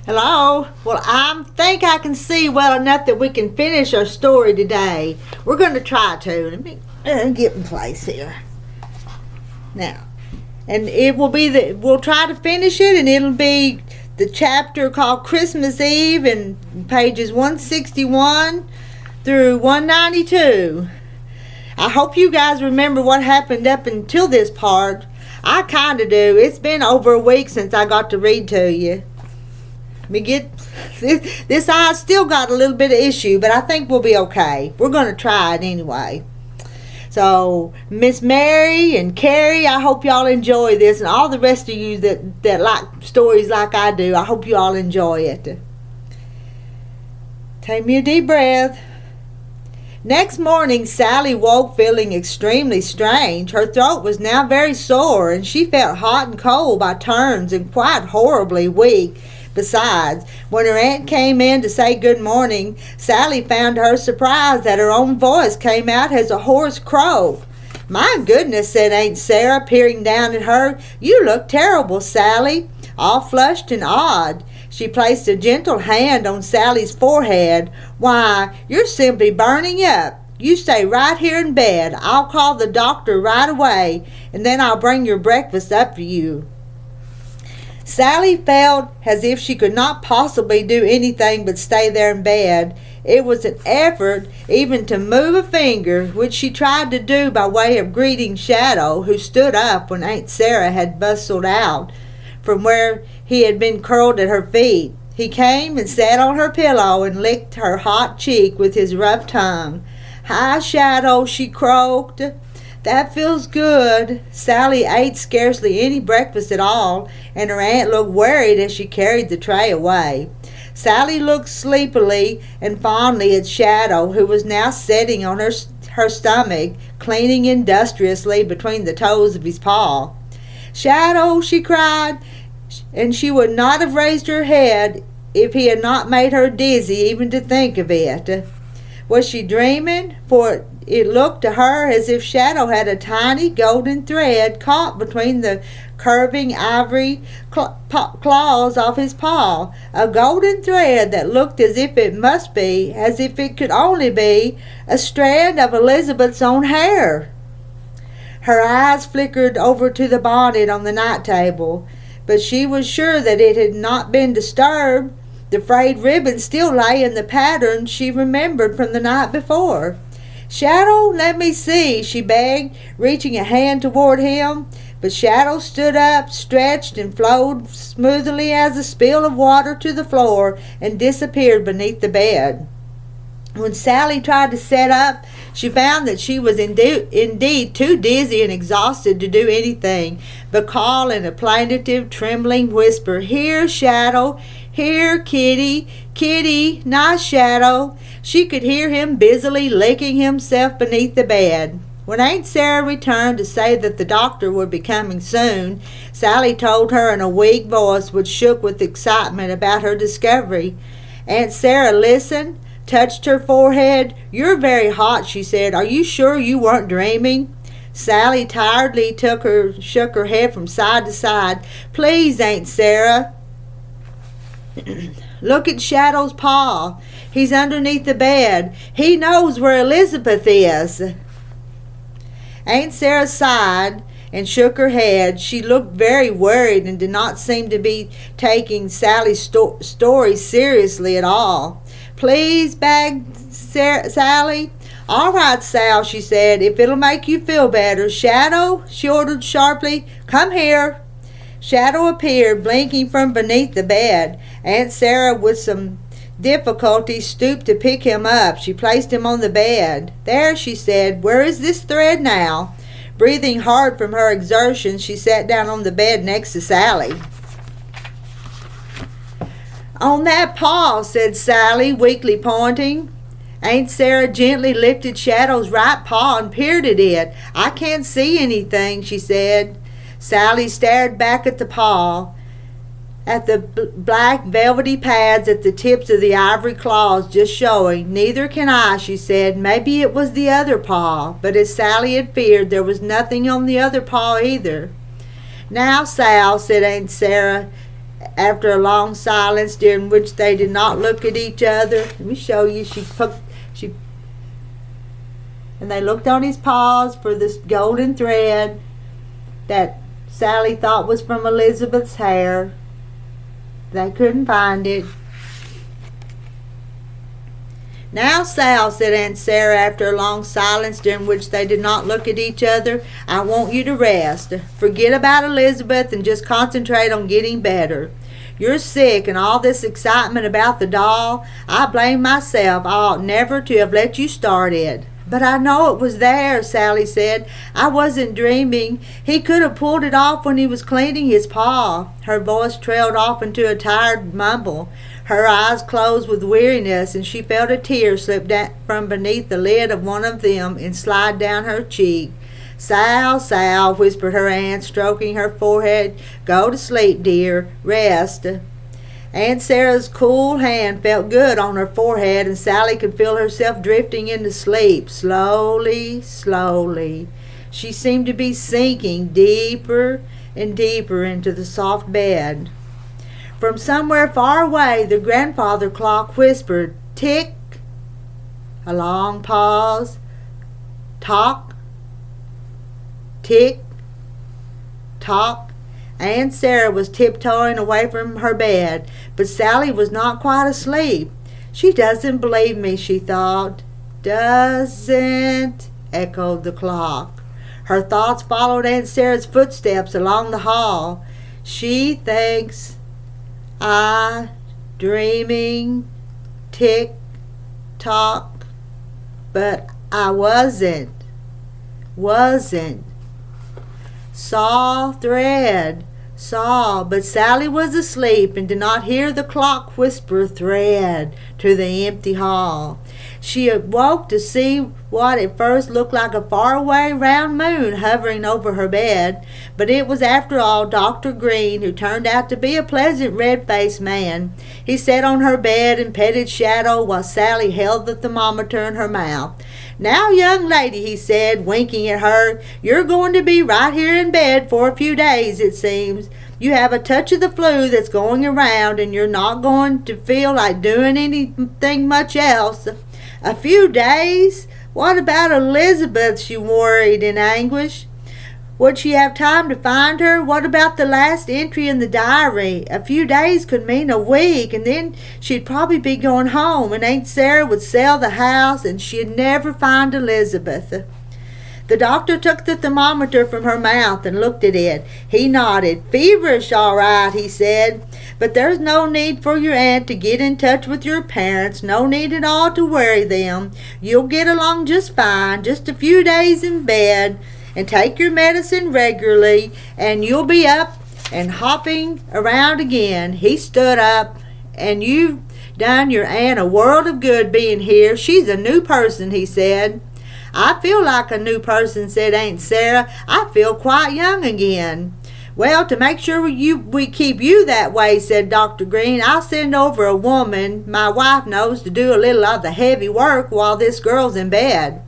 Hello. Well, I think I can see well enough that we can finish our story today. We're going to try to. Let me get in place here. Now, and it will be we'll try to finish it, and it'll be the chapter called Christmas Eve, and pages 161 through 192. I hope you guys remember what happened up until this part. I kind of do. It's been over a week since I got to read to you. Me get this eye still got a little bit of issue, but I think we'll be okay. We're going to try it anyway. So, Miss Mary and Carrie, I hope y'all enjoy this, and all the rest of you that like stories like I do, I hope you all enjoy it. Take me a deep breath. Next morning, Sally woke feeling extremely strange. Her throat was now very sore, and she felt hot and cold by turns and quite horribly weak. Besides, when her aunt came in to say good morning, Sally found her surprised that her own voice came out as a hoarse crow. "My goodness," said Aunt Sarah, peering down at her. "You look terrible, Sally," all flushed and odd. She placed a gentle hand on Sally's forehead. "Why, you're simply burning up. You stay right here in bed. I'll call the doctor right away, and then I'll bring your breakfast up for you." Sally felt as if she could not possibly do anything but stay there in bed. It was an effort even to move a finger, which she tried to do by way of greeting Shadow, who stood up when Aunt Sarah had bustled out from where he had been curled at her feet. He came and sat on her pillow and licked her hot cheek with his rough tongue. "Hi, Shadow," she croaked. "That feels good." Sally ate scarcely any breakfast at all, and her aunt looked worried as she carried the tray away. Sally looked sleepily and fondly at Shadow, who was now sitting on her stomach, cleaning industriously between the toes of his paw. "Shadow," she cried, and she would not have raised her head if he had not made her dizzy even to think of it. Was she dreaming? For it looked to her as if Shadow had a tiny golden thread caught between the curving ivory claws of his paw, a golden thread that looked as if it must be, as if it could only be, a strand of Elizabeth's own hair. Her eyes flickered over to the bonnet on the night table, but she was sure that it had not been disturbed. The frayed ribbon still lay in the pattern she remembered from the night before. "Shadow, let me see," she begged, reaching a hand toward him. But Shadow stood up, stretched, and flowed smoothly as a spill of water to the floor and disappeared beneath the bed. When Sally tried to sit up, she found that she was indeed too dizzy and exhausted to do anything but call in a plaintive, trembling whisper, "Here, Shadow, here, kitty, kitty, nice Shadow." She could hear him busily licking himself beneath the bed. When Aunt Sarah returned to say that the doctor would be coming soon, Sally told her in a weak voice which shook with excitement about her discovery. Aunt Sarah listened, touched her forehead. "You're very hot," she said. "Are you sure you weren't dreaming?" Sally tiredly shook her head from side to side. "Please, Aunt Sarah, look at Shadow's paw. He's underneath the bed. He knows where Elizabeth is." Aunt Sarah sighed and shook her head. She looked very worried and did not seem to be taking Sally's story seriously at all. "Please," begged Sally. "All right, Sal," she said, "if it'll make you feel better." "Shadow," she ordered sharply, "come here." Shadow appeared, blinking from beneath the bed. Aunt Sarah, with some difficulty, stooped to pick him up. She placed him on the bed. "There," she said. "Where is this thread now?" Breathing hard from her exertion, she sat down on the bed next to Sally. "On that paw," said Sally, weakly pointing. Aunt Sarah gently lifted Shadow's right paw and peered at it. "I can't see anything," she said. Sally stared back at the paw, at the black velvety pads at the tips of the ivory claws just showing. "Neither can I," she said. "Maybe it was the other paw." But as Sally had feared, there was nothing on the other paw either. "Now, Sal," said Aunt Sarah, after a long silence during which they did not look at each other. Let me show you. And they looked on his paws for this golden thread that Sally thought was from Elizabeth's hair. They couldn't find it. "Now, Sal," said Aunt Sarah after a long silence during which they did not look at each other, "I want you to rest. Forget about Elizabeth and just concentrate on getting better. You're sick, and all this excitement about the doll, I blame myself. I ought never to have let you start it." "But I know it was there," Sally said. "I wasn't dreaming. He could have pulled it off when he was cleaning his paw." Her voice trailed off into a tired mumble. Her eyes closed with weariness, and she felt a tear slip down from beneath the lid of one of them and slide down her cheek. "Sal, Sal," whispered her aunt, stroking her forehead. "Go to sleep, dear. Rest." Aunt Sarah's cool hand felt good on her forehead, and Sally could feel herself drifting into sleep, slowly, slowly. She seemed to be sinking deeper and deeper into the soft bed. From somewhere far away, the grandfather clock whispered, "Tick." A long pause. Tock. Tick. Tock. Aunt Sarah was tiptoeing away from her bed, but Sally was not quite asleep. "She doesn't believe me," she thought. "Doesn't," echoed the clock. Her thoughts followed Aunt Sarah's footsteps along the hall. "She thinks I dreaming, tick tock, but I wasn't. Saw thread, saw, but Sally was asleep and did not hear the clock whisper thread to the empty hall. She awoke to see what at first looked like a faraway round moon hovering over her bed, but it was after all Dr. Green, who turned out to be a pleasant red-faced man. He sat on her bed and petted Shadow while Sally held the thermometer in her mouth. "Now, young lady," he said, winking at her, "you're going to be right here in bed for a few days, it seems. You have a touch of the flu that's going around, and you're not going to feel like doing anything much else." "A few days? What about Elizabeth?" she worried in anguish. Would she have time to find her? What about the last entry in the diary? A few days could mean a week, and then she'd probably be going home, and Aunt Sarah would sell the house, and she'd never find Elizabeth. The doctor took the thermometer from her mouth and looked at it. He nodded. "Feverish, all right," he said. "But there's no need for your aunt to get in touch with your parents. No need at all to worry them. You'll get along just fine. Just a few days in bed, and take your medicine regularly, and you'll be up and hopping around again." He stood up. "And you've done your aunt a world of good being here. She's a new person," he said. "I feel like a new person," said Aunt Sarah. "I feel quite young again." "Well, to make sure we keep you that way," said Dr. Green, "I'll send over a woman my wife knows to do a little of the heavy work while this girl's in bed."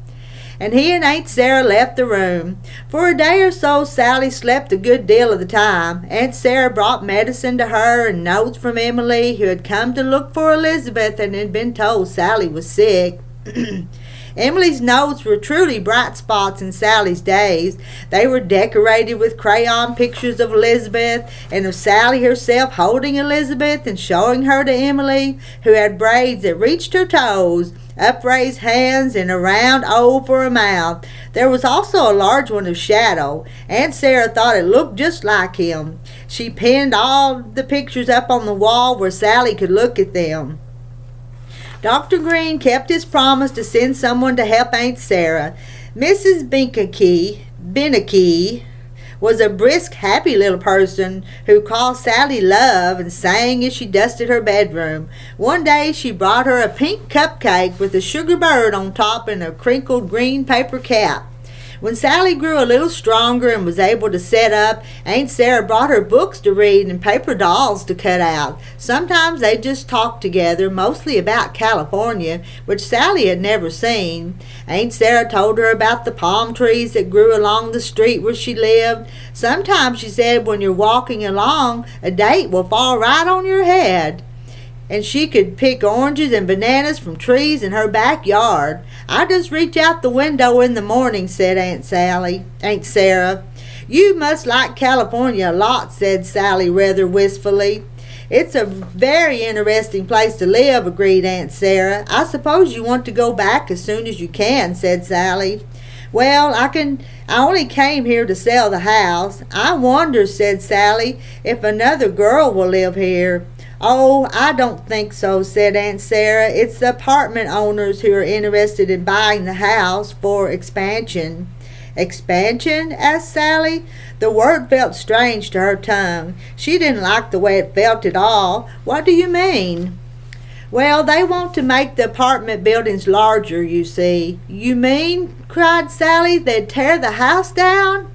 And he and Aunt Sarah left the room. For a day or so, Sally slept a good deal of the time. Aunt Sarah brought medicine to her and notes from Emily, who had come to look for Elizabeth and had been told Sally was sick. Emily's notes were truly bright spots in Sally's days. They were decorated with crayon pictures of Elizabeth and of Sally herself holding Elizabeth and showing her to Emily, who had braids that reached her toes, upraised hands, and a round O for a mouth. There was also a large one of Shadow. Aunt Sarah thought it looked just like him. She pinned all the pictures up on the wall where Sally could look at them. Dr. Green kept his promise to send someone to help Aunt Sarah. Mrs. Beneke was a brisk, happy little person who called Sally Love and sang as she dusted her bedroom. One day she brought her a pink cupcake with a sugar bird on top and a crinkled green paper cap. When Sally grew a little stronger and was able to sit up, Aunt Sarah brought her books to read and paper dolls to cut out. Sometimes they just talked together, mostly about California, which Sally had never seen. Aunt Sarah told her about the palm trees that grew along the street where she lived. Sometimes, she said, when you're walking along, a date will fall right on your head. And she could pick oranges and bananas from trees in her backyard. I just reach out the window in the morning, said Aunt Sarah. You must like California a lot, said Sally rather wistfully. It's a very interesting place to live, agreed Aunt Sarah. I suppose you want to go back as soon as you can, said Sally. Well, I only came here to sell the house. I wonder, said Sally, if another girl will live here. Oh, I don't think so, said Aunt Sarah. It's the apartment owners who are interested in buying the house for expansion. Expansion? Asked Sally. The word felt strange to her tongue. She didn't like the way it felt at all. What do you mean? Well, they want to make the apartment buildings larger, you see. You mean, cried Sally, they'd tear the house down?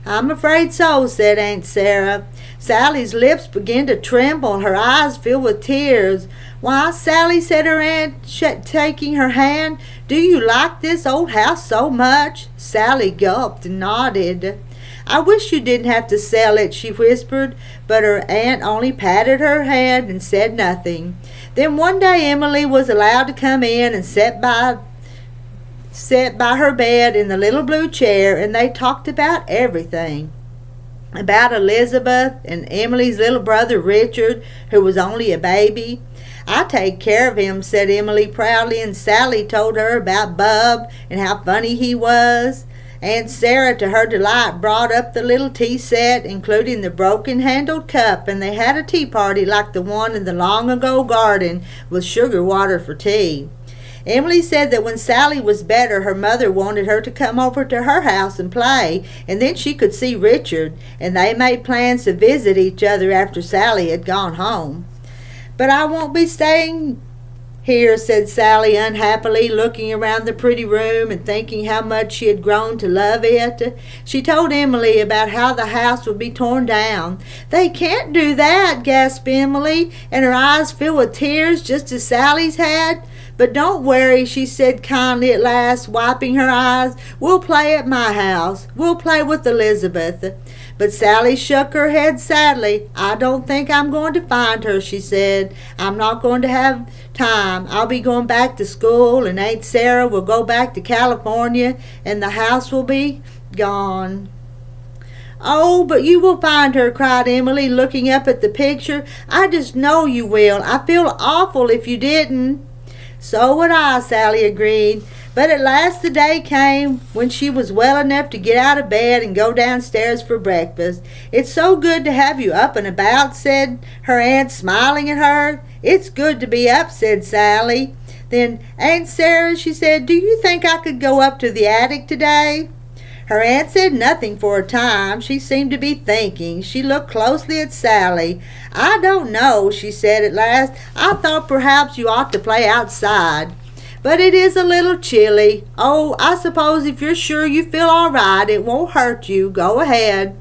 I'm afraid so, said Aunt Sarah. Sally's lips began to tremble and her eyes filled with tears. Why, Sally, said her aunt, taking her hand, do you like this old house so much? Sally gulped and nodded. I wish you didn't have to sell it, she whispered, but her aunt only patted her head and said nothing. Then one day Emily was allowed to come in and sit by her bed in the little blue chair, and they talked about everything. About Elizabeth and Emily's little brother Richard, who was only a baby. I take care of him, said Emily proudly, and Sally told her about Bub and how funny he was. Aunt Sarah, to her delight, brought up the little tea set, including the broken-handled cup, and they had a tea party like the one in the long-ago garden with sugar water for tea. Emily said that when Sally was better, her mother wanted her to come over to her house and play, and then she could see Richard, and they made plans to visit each other after Sally had gone home. But I won't be staying here, said Sally unhappily, looking around the pretty room and thinking how much she had grown to love it. She told Emily about how the house would be torn down. They can't do that, gasped Emily, and her eyes filled with tears just as Sally's had. But don't worry, she said kindly at last, wiping her eyes. We'll play at my house. We'll play with Elizabeth. But Sally shook her head sadly. I don't think I'm going to find her, she said. I'm not going to have time. I'll be going back to school, and Aunt Sarah will go back to California, and the house will be gone. Oh, but you will find her, cried Emily, looking up at the picture. I just know you will. I feel awful if you didn't. So would I, Sally agreed. But at last the day came when she was well enough to get out of bed and go downstairs for breakfast. It's so good to have you up and about, said her aunt, smiling at her. It's good to be up, said Sally. Then, Aunt Sarah, she said, do you think I could go up to the attic today? Her aunt said nothing for a time. She seemed to be thinking. She looked closely at Sally. I don't know, she said at last. I thought perhaps you ought to play outside. But it is a little chilly. Oh, I suppose if you're sure you feel all right, it won't hurt you. Go ahead.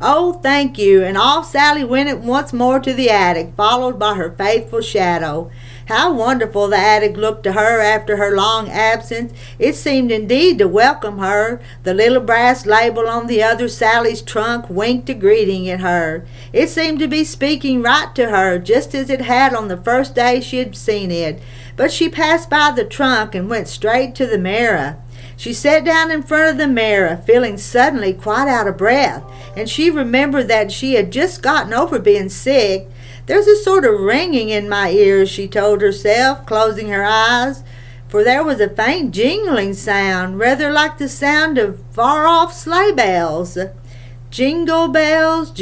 Oh, thank you. And off Sally went once more to the attic, followed by her faithful shadow. How wonderful the attic looked to her after her long absence. It seemed indeed to welcome her. The little brass label on the other Sally's trunk winked a greeting at her. It seemed to be speaking right to her, just as it had on the first day she had seen it. But she passed by the trunk and went straight to the mirror. She sat down in front of the mirror, feeling suddenly quite out of breath, and she remembered that she had just gotten over being sick. There's a sort of ringing in my ears, she told herself, closing her eyes, for there was a faint jingling sound, rather like the sound of far-off sleigh bells. Jingle bells,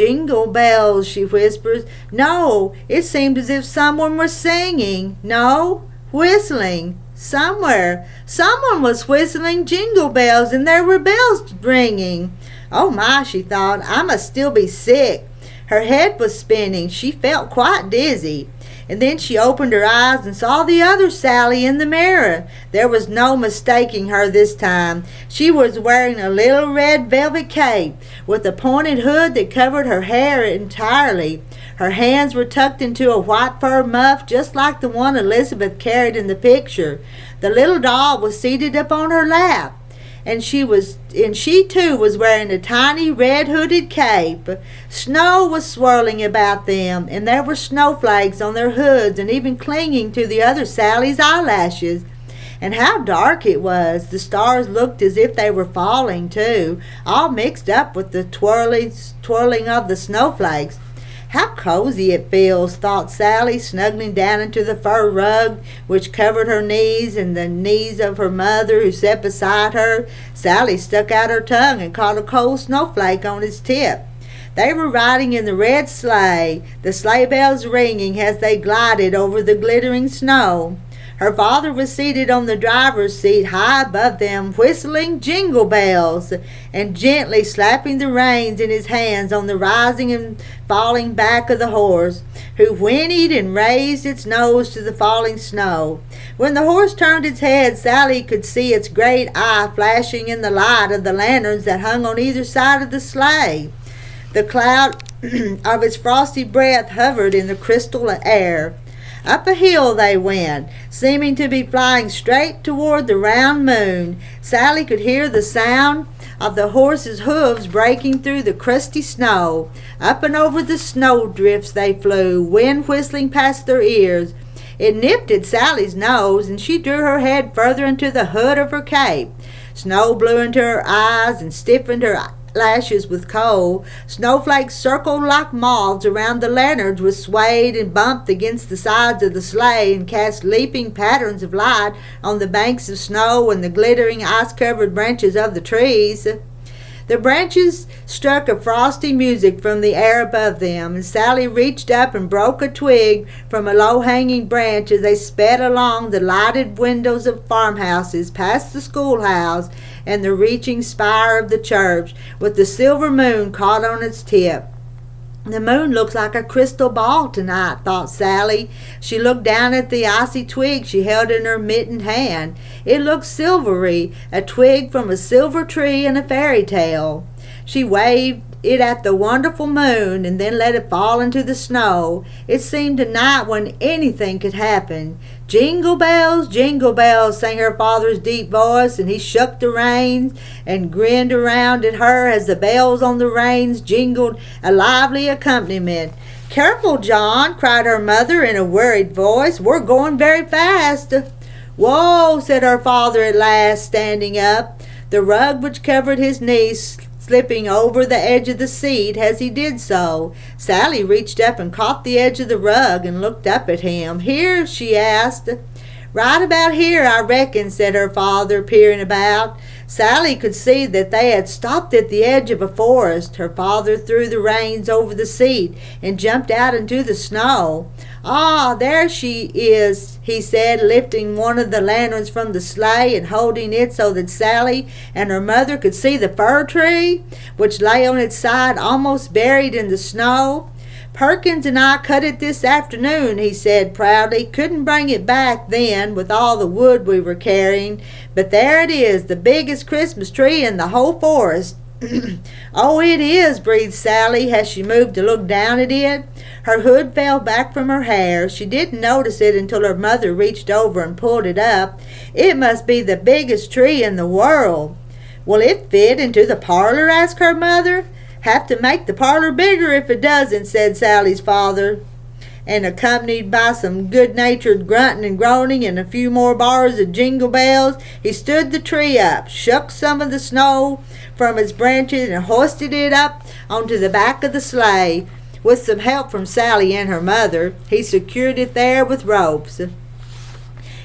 she whispered. No, it seemed as if someone were singing. No, whistling. Somewhere, someone was whistling jingle bells, and there were bells ringing. Oh my, she thought, I must still be sick. Her head was spinning. She felt quite dizzy. And then she opened her eyes and saw the other Sally in the mirror. There was no mistaking her this time. She was wearing a little red velvet cape with a pointed hood that covered her hair entirely. Her hands were tucked into a white fur muff just like the one Elizabeth carried in the picture. The little doll was seated up on her lap, and she too was wearing a tiny red hooded cape. Snow was swirling about them, and there were snowflakes on their hoods and even clinging to the other Sally's eyelashes. And how dark it was! The stars looked as if they were falling too, all mixed up with the twirling of the snowflakes. How cozy it feels, thought Sally, snuggling down into the fur rug which covered her knees and the knees of her mother who sat beside her. Sally stuck out her tongue and caught a cold snowflake on its tip. They were riding in the red sleigh, the sleigh bells ringing as they glided over the glittering snow. Her father was seated on the driver's seat high above them, whistling jingle bells and gently slapping the reins in his hands on the rising and falling back of the horse, who whinnied and raised its nose to the falling snow. When the horse turned its head, Sally could see its great eye flashing in the light of the lanterns that hung on either side of the sleigh. The cloud of its frosty breath hovered in the crystal air. Up a hill they went, seeming to be flying straight toward the round moon. Sally could hear the sound of the horse's hooves breaking through the crusty snow. Up and over the snowdrifts they flew, wind whistling past their ears. It nipped at Sally's nose, and she drew her head further into the hood of her cape. Snow blew into her eyes and stiffened her lashes with cold. Snowflakes circled like moths around the lanterns, which swayed and bumped against the sides of the sleigh and cast leaping patterns of light on the banks of snow and the glittering ice-covered branches of the trees. The branches struck a frosty music from the air above them, and Sally reached up and broke a twig from a low-hanging branch as they sped along the lighted windows of farmhouses, past the schoolhouse and the reaching spire of the church, with the silver moon caught on its tip. The moon looks like a crystal ball tonight, thought Sally. She looked down at the icy twig she held in her mittened hand. It looked silvery, a twig from a silver tree in a fairy tale. She waved it at the wonderful moon and then let it fall into the snow. It seemed a night when anything could happen. Jingle bells, sang her father's deep voice, and he shook the reins and grinned around at her as the bells on the reins jingled a lively accompaniment. Careful, John, cried her mother in a worried voice. We're going very fast. Whoa, said her father at last, standing up, the rug which covered his knees slipping over the edge of the seat as he did so. Sally reached up and caught the edge of the rug and looked up at him. Here, she asked. Right about here, I reckon, said her father, peering about. Sally could see that they had stopped at the edge of a forest. Her father threw the reins over the seat and jumped out into the snow. Ah, there she is, he said, lifting one of the lanterns from the sleigh and holding it so that Sally and her mother could see the fir tree, which lay on its side almost buried in the snow. Perkins and I cut it this afternoon, he said proudly. Couldn't bring it back then with all the wood we were carrying, but there it is, the biggest Christmas tree in the whole forest. Oh, it is, breathed Sally as she moved to look down at it. Her hood fell back from her hair. She didn't notice it until her mother reached over and pulled it up. It must be the biggest tree in the world. Will it fit into the parlor? Asked her mother. Have to make the parlor bigger if it doesn't, said Sally's father. And accompanied by some good-natured grunting and groaning and a few more bars of jingle bells, he stood the tree up, shook some of the snow from its branches, and hoisted it up onto the back of the sleigh. With some help from Sally and her mother, he secured it there with ropes.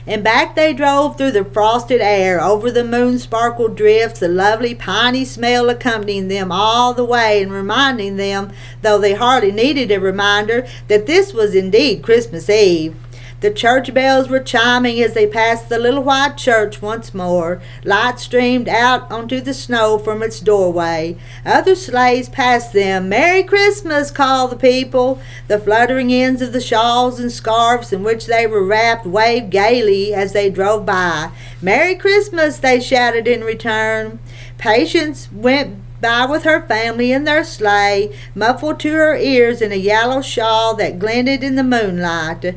And back they drove through the frosted air, over the moon-sparkled drifts, the lovely piney smell accompanying them all the way and reminding them, though they hardly needed a reminder, that this was indeed Christmas Eve. The church bells were chiming as they passed the little white church once more. Light streamed out onto the snow from its doorway. Other sleighs passed them. "Merry Christmas!" called the people. The fluttering ends of the shawls and scarfs in which they were wrapped waved gaily as they drove by. "Merry Christmas!" they shouted in return. Patience went by with her family in their sleigh, muffled to her ears in a yellow shawl that glinted in the moonlight.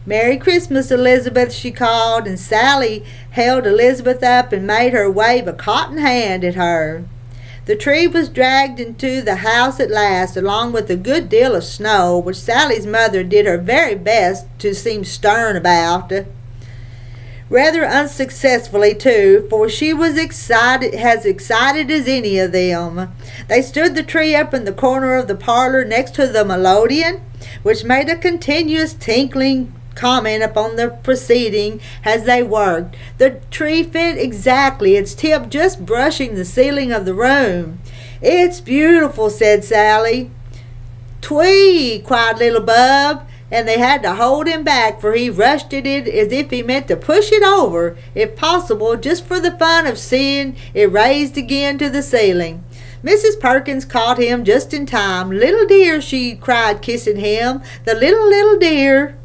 "Merry Christmas, Elizabeth," she called, and Sally held Elizabeth up and made her wave a cotton hand at her. The tree was dragged into the house at last, along with a good deal of snow, which Sally's mother did her very best to seem stern about. Rather unsuccessfully, too, for she was as excited as any of them. They stood the tree up in the corner of the parlor next to the melodeon, which made a continuous tinkling comment upon the proceeding as they worked. The tree fit exactly, its tip just brushing the ceiling of the room. "It's beautiful," said Sally. "Twee!" cried little Bub, and they had to hold him back, for he rushed at it as if he meant to push it over, if possible, just for the fun of seeing it raised again to the ceiling. Mrs. Perkins caught him just in time. "Little dear," she cried, kissing him, "the little dear."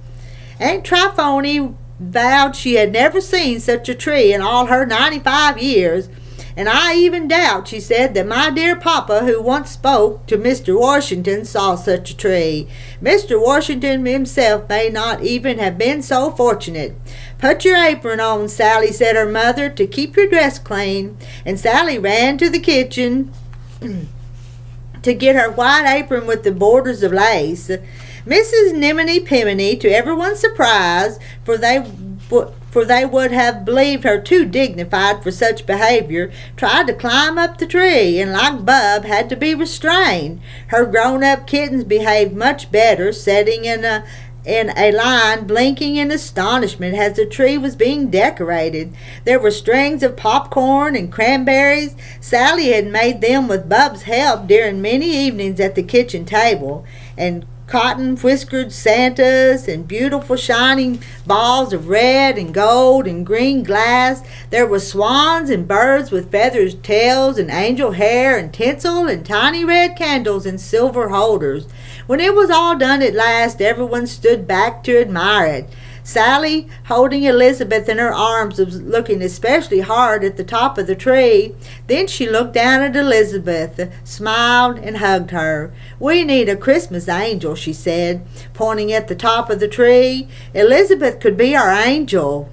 Aunt Tryphony vowed she had never seen such a tree in all her 95 years. "And I even doubt," she said, "that my dear papa, who once spoke to Mr. Washington, saw such a tree. Mr. Washington himself may not even have been so fortunate." "Put your apron on, Sally," said her mother, "to keep your dress clean." And Sally ran to the kitchen to get her white apron with the borders of lace. Mrs. Niminy Piminy, to everyone's surprise, for they would have believed her too dignified for such behavior, tried to climb up the tree, and like Bub, had to be restrained. Her grown-up kittens behaved much better, sitting in a line, blinking in astonishment as the tree was being decorated. There were strings of popcorn and cranberries. Sally had made them with Bub's help during many evenings at the kitchen table, and cotton-whiskered Santas and beautiful shining balls of red and gold and green glass. There were swans and birds with feathered tails and angel hair and tinsel and tiny red candles in silver holders. When it was all done at last, everyone stood back to admire it. Sally, holding Elizabeth in her arms, was looking especially hard at the top of the tree. Then she looked down at Elizabeth, smiled, and hugged her. "We need a Christmas angel," she said, pointing at the top of the tree. "Elizabeth could be our angel."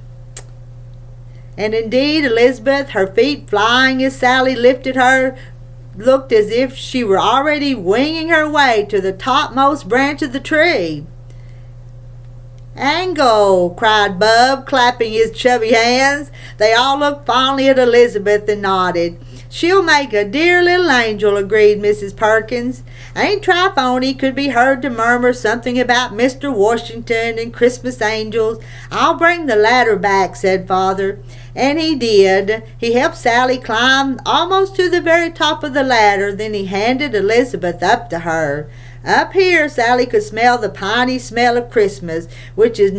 And indeed, Elizabeth, her feet flying as Sally lifted her, looked as if she were already winging her way to the topmost branch of the tree. "Angle!" cried Bub, clapping his chubby hands. They all looked fondly at Elizabeth and nodded. "She'll make a dear little angel," agreed Mrs. Perkins. Aunt Tryphony could be heard to murmur something about Mr. Washington and Christmas angels. "I'll bring the ladder back," said Father. And he did. He helped Sally climb almost to the very top of the ladder. Then he handed Elizabeth up to her. Up here, Sally could smell the piney smell of Christmas, which is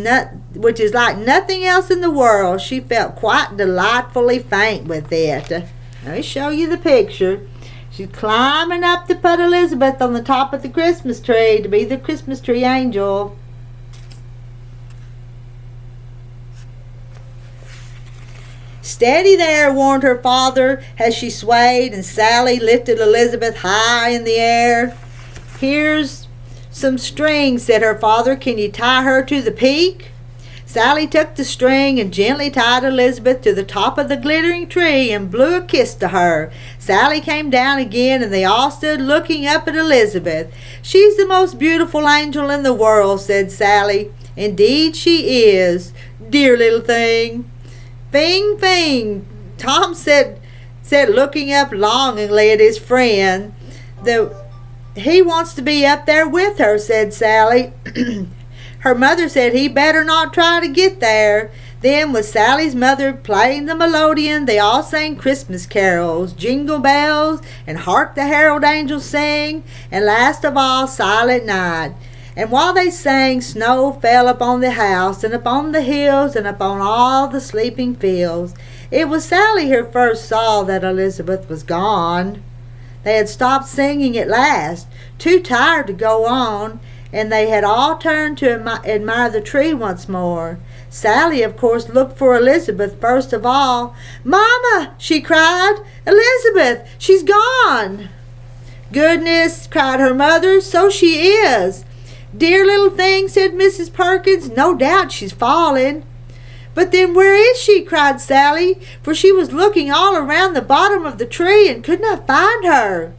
like nothing else in the world. She felt quite delightfully faint with it. Let me show you the picture. She's climbing up to put Elizabeth on the top of the Christmas tree to be the Christmas tree angel. "Steady there," warned her father as she swayed and Sally lifted Elizabeth high in the air. "Here's some string," said her father. "Can you tie her to the peak?" Sally took the string and gently tied Elizabeth to the top of the glittering tree and blew a kiss to her. Sally came down again and they all stood looking up at Elizabeth. "She's the most beautiful angel in the world," said Sally. "Indeed she is. Dear little thing." "Fing, fing," Tom said looking up longingly at his friend. "He wants to be up there with her," said Sally. Her mother said he better not try to get there. Then, with Sally's mother playing the melodeon, they all sang Christmas carols, Jingle Bells, and Hark the Herald Angels Sing, and last of all, Silent Night. And while they sang, snow fell upon the house, and upon the hills, and upon all the sleeping fields. It was Sally who first saw that Elizabeth was gone. They had stopped singing at last, too tired to go on, and they had all turned to admire the tree once more. Sally, of course, looked for Elizabeth first of all. "Mama!" she cried. "Elizabeth! She's gone!" "Goodness!" cried her mother. "So she is." "Dear little thing," said Mrs. Perkins. "No doubt she's fallen." "But then where is she?" cried Sally, for she was looking all around the bottom of the tree and could not find her.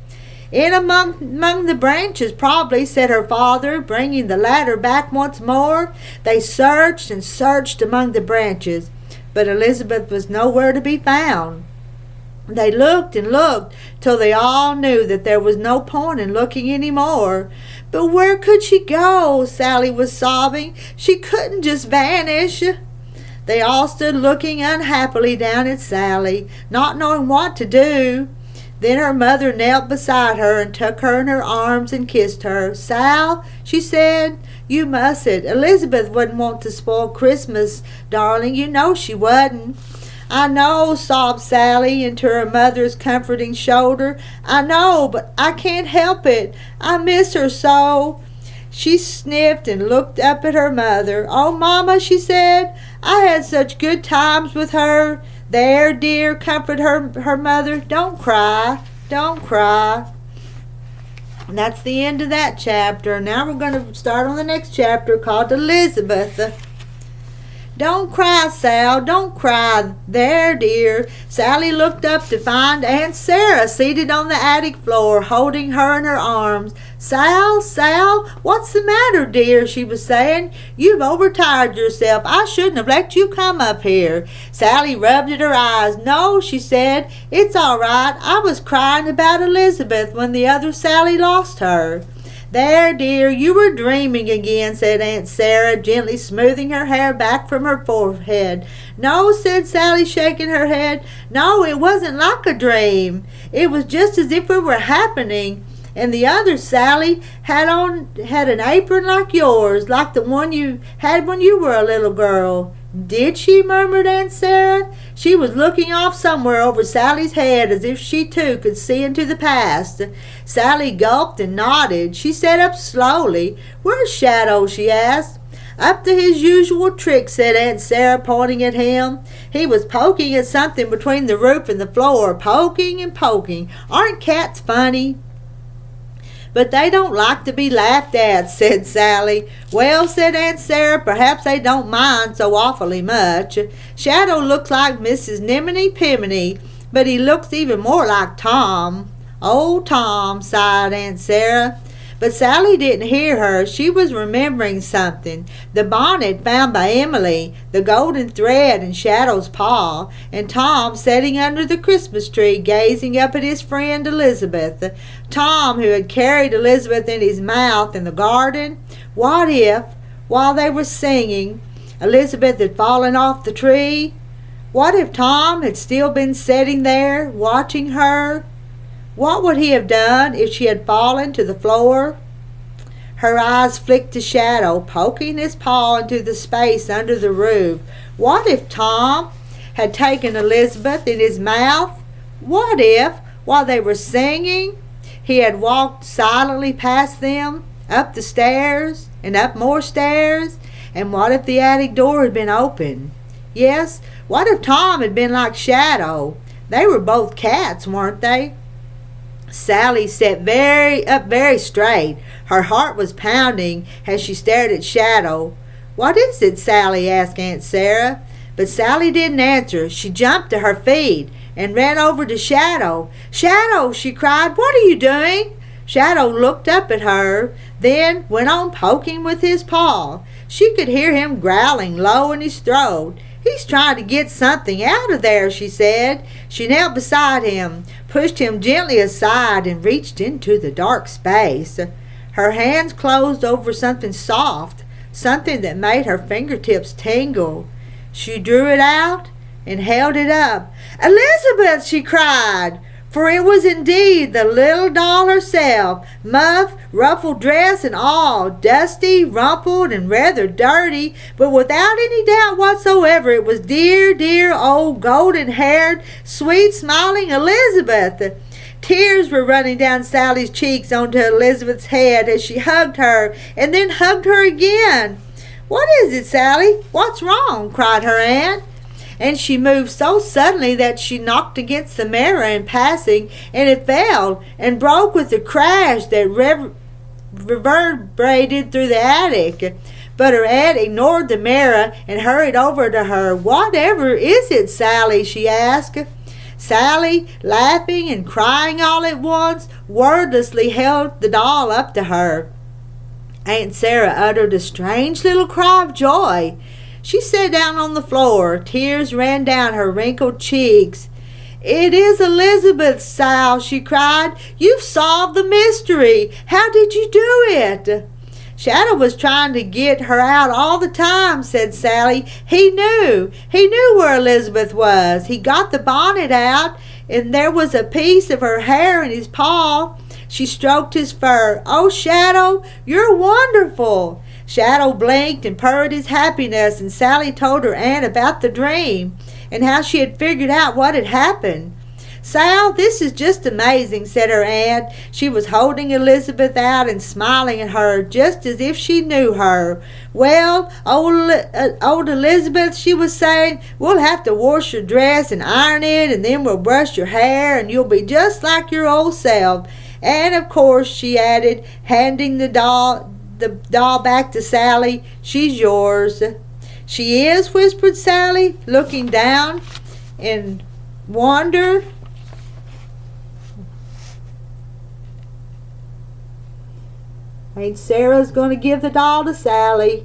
"In among the branches, probably," said her father, bringing the ladder back once more. They searched and searched among the branches, but Elizabeth was nowhere to be found. They looked and looked till they all knew that there was no point in looking any more. "But where could she go?" Sally was sobbing. "She couldn't just vanish." They all stood looking unhappily down at Sally, not knowing what to do. Then her mother knelt beside her and took her in her arms and kissed her. "Sal," she said, "you mustn't. Elizabeth wouldn't want to spoil Christmas, darling. You know she wouldn't." "I know," sobbed Sally into her mother's comforting shoulder. "I know, but I can't help it. I miss her so." She sniffed and looked up at her mother. "Oh, Mama," she said, "I had such good times with her." "There, dear," comforted her mother. "Don't cry. Don't cry." And that's the end of that chapter. Now we're going to start on the next chapter called Elizabeth. "Don't cry, Sal, don't cry. There, dear." Sally looked up to find Aunt Sarah seated on the attic floor, holding her in her arms. "Sal, Sal, what's the matter, dear?" she was saying. "You've overtired yourself. I shouldn't have let you come up here." Sally rubbed at her eyes. "No," she said, "it's all right. I was crying about Elizabeth when the other Sally lost her." "There, dear, you were dreaming again," said Aunt Sarah, gently smoothing her hair back from her forehead. "No," said Sally, shaking her head. "No, it wasn't like a dream. It was just as if it were happening. And the other Sally had an apron like yours, like the one you had when you were a little girl." "Did she?" murmured Aunt Sarah. She was looking off somewhere over Sally's head as if she too could see into the past. Sally gulped and nodded. She sat up slowly. "Where's Shadow?" she asked. "Up to his usual trick," said Aunt Sarah, pointing at him. "He was poking at something between the roof and the floor, poking and poking. Aren't cats funny?" "But they don't like to be laughed at," said Sally. "Well," said Aunt Sarah, "perhaps they don't mind so awfully much. Shadow looks like Mrs. Niminy Piminy, but he looks even more like Tom." "Oh, Tom," sighed Aunt Sarah. But Sally didn't hear her. She was remembering something. The bonnet found by Emily, the golden thread in Shadow's paw, and Tom sitting under the Christmas tree gazing up at his friend Elizabeth. Tom, who had carried Elizabeth in his mouth in the garden. What if, while they were singing, Elizabeth had fallen off the tree? What if Tom had still been sitting there, watching her? What would he have done if she had fallen to the floor? Her eyes flicked to Shadow, poking his paw into the space under the roof. What if Tom had taken Elizabeth in his mouth? What if, while they were singing, he had walked silently past them, up the stairs, and up more stairs? And what if the attic door had been open? Yes, what if Tom had been like Shadow? They were both cats, weren't they? Sally sat very straight. Her heart was pounding as she stared at Shadow. "What is it, Sally?" asked Aunt Sarah. But Sally didn't answer. She jumped to her feet and ran over to Shadow. "Shadow!" she cried. "What are you doing?" Shadow looked up at her, then went on poking with his paw. She could hear him growling low in his throat. "He's trying to get something out of there," she said. She knelt beside him, pushed him gently aside, and reached into the dark space. Her hands closed over something soft, something that made her fingertips tingle. She drew it out and held it up. "Elizabeth!" she cried. for it was indeed the little doll herself, muff, ruffled dress and all, dusty, rumpled, and rather dirty, but without any doubt whatsoever it was dear, dear old golden-haired, sweet-smiling Elizabeth. Tears were running down Sally's cheeks onto Elizabeth's head as she hugged her, and then hugged her again. "What is it, Sally? What's wrong?" cried her aunt. And she moved so suddenly that she knocked against the mirror in passing, and it fell and broke with a crash that reverberated through the attic. But her aunt ignored the mirror and hurried over to her. "Whatever is it, Sally?" she asked. Sally, laughing and crying all at once, wordlessly held the doll up to her. Aunt Sarah uttered a strange little cry of joy. She sat down on the floor. Tears ran down her wrinkled cheeks. "It is Elizabeth, Sal," she cried. "You've solved the mystery. How did you do it?" "Shadow was trying to get her out all the time," said Sally. He knew where Elizabeth was. He got the bonnet out, and there was a piece of her hair in his paw." She stroked his fur. "Oh, Shadow, you're wonderful." Shadow blinked and purred his happiness, and Sally told her aunt about the dream and how she had figured out what had happened. "Sal, this is just amazing," said her aunt. She was holding Elizabeth out and smiling at her just as if she knew her. "Well, old Elizabeth," she was saying, "we'll have to wash your dress and iron it, and then we'll brush your hair, and you'll be just like your old self. And of course," she added, handing the doll back to Sally, "she's yours." "She is," whispered Sally, looking down in wonder. Aunt Sarah's going to give the doll to Sally.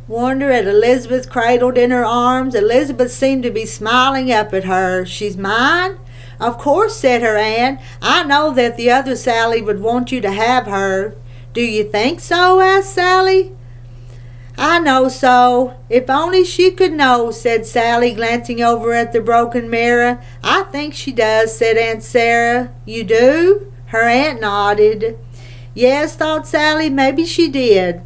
Wonder at Elizabeth cradled in her arms. Elizabeth seemed to be smiling up at her. "She's mine?" "Of course," said her aunt. "I know that the other Sally would want you to have her." "Do you think so?" asked Sally. "I know so. If only she could know," said Sally, glancing over at the broken mirror. "I think she does," said Aunt Sarah. "You do?" Her aunt nodded. "Yes," thought Sally, "maybe she did.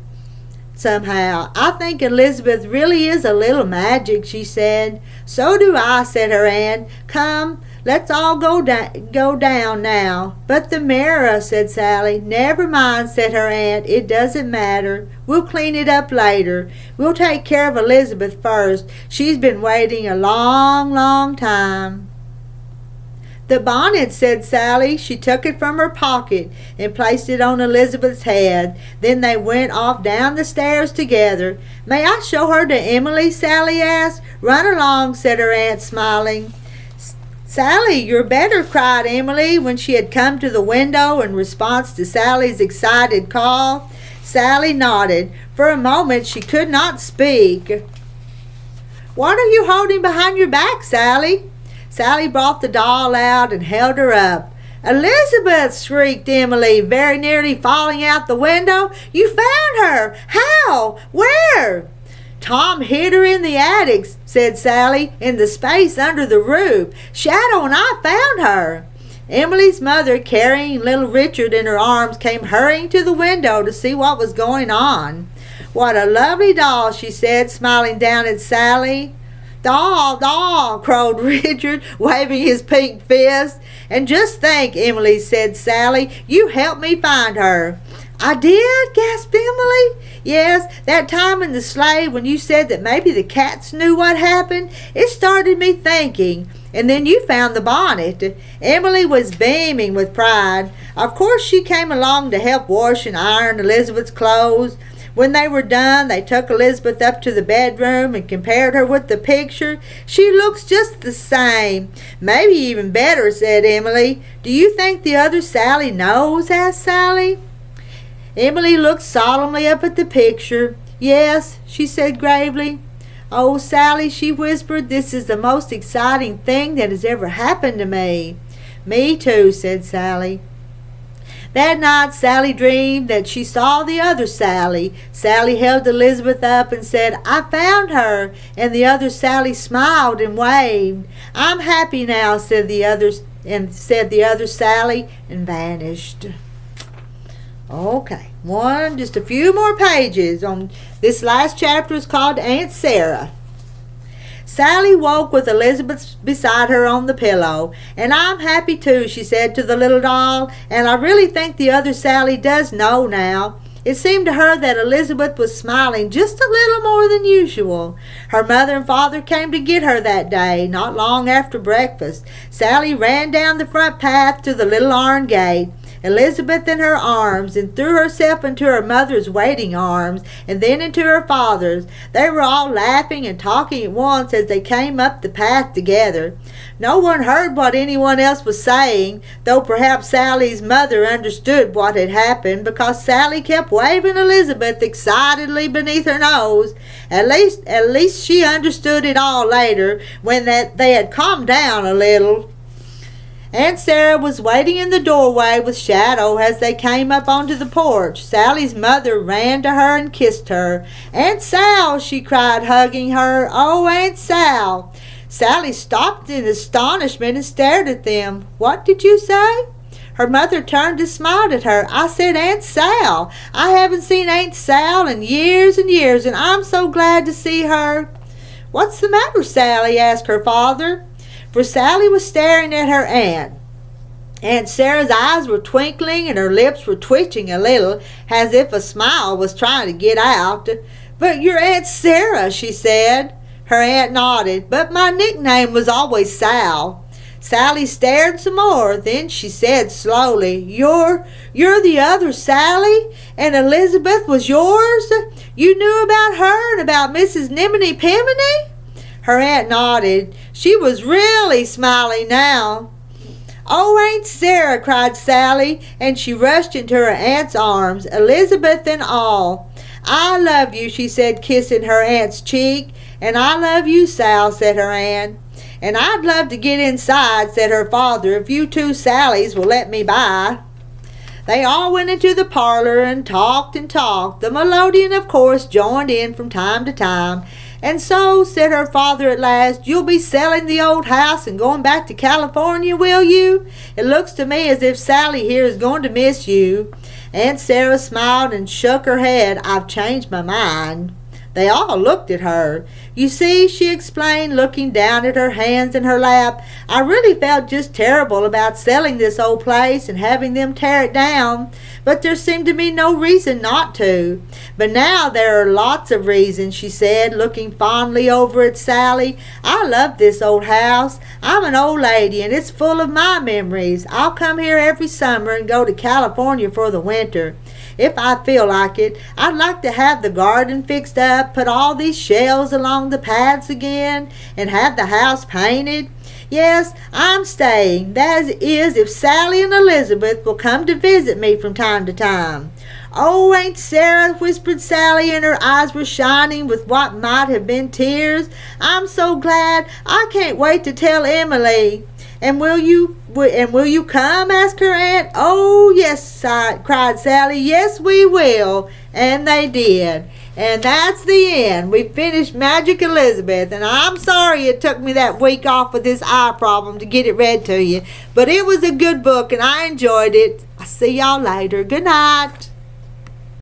Somehow. I think Elizabeth really is a little magic," she said. "So do I," said her aunt. "Come, let's all go down now." "But the mirror," said Sally. "Never mind," said her aunt. "It doesn't matter. We'll clean it up later. We'll take care of Elizabeth first. She's been waiting a long, long time." "The bonnet," said Sally. She took it from her pocket and placed it on Elizabeth's head. Then they went off down the stairs together. "May I show her to Emily?" Sally asked. "Run along," said her aunt, smiling. "Sally, you're better," cried Emily when she had come to the window in response to Sally's excited call. Sally nodded. For a moment she could not speak. "What are you holding behind your back, Sally?" Sally brought the doll out and held her up. "Elizabeth!" shrieked Emily, very nearly falling out the window. "You found her! How? Where?" "Tom hid her in the attic," said Sally, "in the space under the roof. Shadow and I found her." Emily's mother, carrying little Richard in her arms, came hurrying to the window to see what was going on. "What a lovely doll," she said, smiling down at Sally. "Doll, doll," crowed Richard, waving his pink fist. "And just think, Emily," said Sally, "you helped me find her." "I did?" gasped Emily. "Yes, that time in the sleigh when you said that maybe the cats knew what happened. It started me thinking. And then you found the bonnet." Emily was beaming with pride. Of course she came along to help wash and iron Elizabeth's clothes. When they were done, they took Elizabeth up to the bedroom and compared her with the picture. "She looks just the same. Maybe even better," said Emily. "Do you think the other Sally knows?" asked Sally. Emily looked solemnly up at the picture. "Yes," she said gravely. "Oh, Sally," she whispered, "this is the most exciting thing that has ever happened to me." "Me too," said Sally. That night Sally dreamed that she saw the other Sally. Sally held Elizabeth up and said, "I found her," and the other Sally smiled and waved. "I'm happy now," said the other Sally, and vanished. Okay, just a few more pages. On this last chapter is called Aunt Sarah. Sally woke with Elizabeth beside her on the pillow. "And I'm happy too," she said to the little doll, "and I really think the other Sally does know now." It seemed to her that Elizabeth was smiling just a little more than usual. Her mother and father came to get her that day, not long after breakfast. Sally ran down the front path to the little iron gate, Elizabeth in her arms, and threw herself into her mother's waiting arms, and then into her father's. They were all laughing and talking at once as they came up the path together. No one heard what anyone else was saying, though perhaps Sally's mother understood what had happened, because Sally kept waving Elizabeth excitedly beneath her nose. At least she understood it all later, when they had calmed down a little. Aunt Sarah was waiting in the doorway with Shadow as they came up onto the porch. Sally's mother ran to her and kissed her. "Aunt Sal," she cried, hugging her. "Oh, Aunt Sal." Sally stopped in astonishment and stared at them. "What did you say?" Her mother turned and smiled at her. "I said Aunt Sal. I haven't seen Aunt Sal in years and years, and I'm so glad to see her." "What's the matter, Sally?" asked her father. For Sally was staring at her aunt. Aunt Sarah's eyes were twinkling and her lips were twitching a little, as if a smile was trying to get out. "But you're Aunt Sarah," she said. Her aunt nodded. "But my nickname was always Sal." Sally stared some more. Then she said slowly, You're the other Sally? And Elizabeth was yours? You knew about her and about Mrs. Niminy Piminy?" Her aunt nodded. She was really smiling now. "Oh, Aunt Sarah," cried Sally, and she rushed into her aunt's arms, Elizabeth and all. "I love you," she said, kissing her aunt's cheek. "And I love you, Sal," said her aunt. "And I'd love to get inside," said her father, "if you two Sallys will let me by." They all went into the parlor and talked and talked. The melodeon, of course, joined in from time to time. "And so," said her father at last, "you'll be selling the old house and going back to California, will you? It looks to me as if Sally here is going to miss you." Aunt Sarah smiled and shook her head. "I've changed my mind." They all looked at her. "You see," she explained, looking down at her hands in her lap, "I really felt just terrible about selling this old place and having them tear it down, but there seemed to be no reason not to. But now there are lots of reasons," she said, looking fondly over at Sally. "I love this old house. I'm an old lady, and it's full of my memories. I'll come here every summer and go to California for the winter, if I feel like it. I'd like to have the garden fixed up, put all these shelves along the paths again, and have the house painted. Yes, I'm staying. That is, if Sally and Elizabeth will come to visit me from time to time." "Oh, Aunt Sarah," whispered Sally, and her eyes were shining with what might have been tears. "I'm so glad. I can't wait to tell Emily." And will you come?" asked her aunt. "Oh, yes," cried Sally. "Yes, we will." And they did. And that's the end. We finished Magic Elizabeth, and I'm sorry it took me that week off with this eye problem to get it read to you, but it was a good book and I enjoyed it. I'll see y'all later. Good night.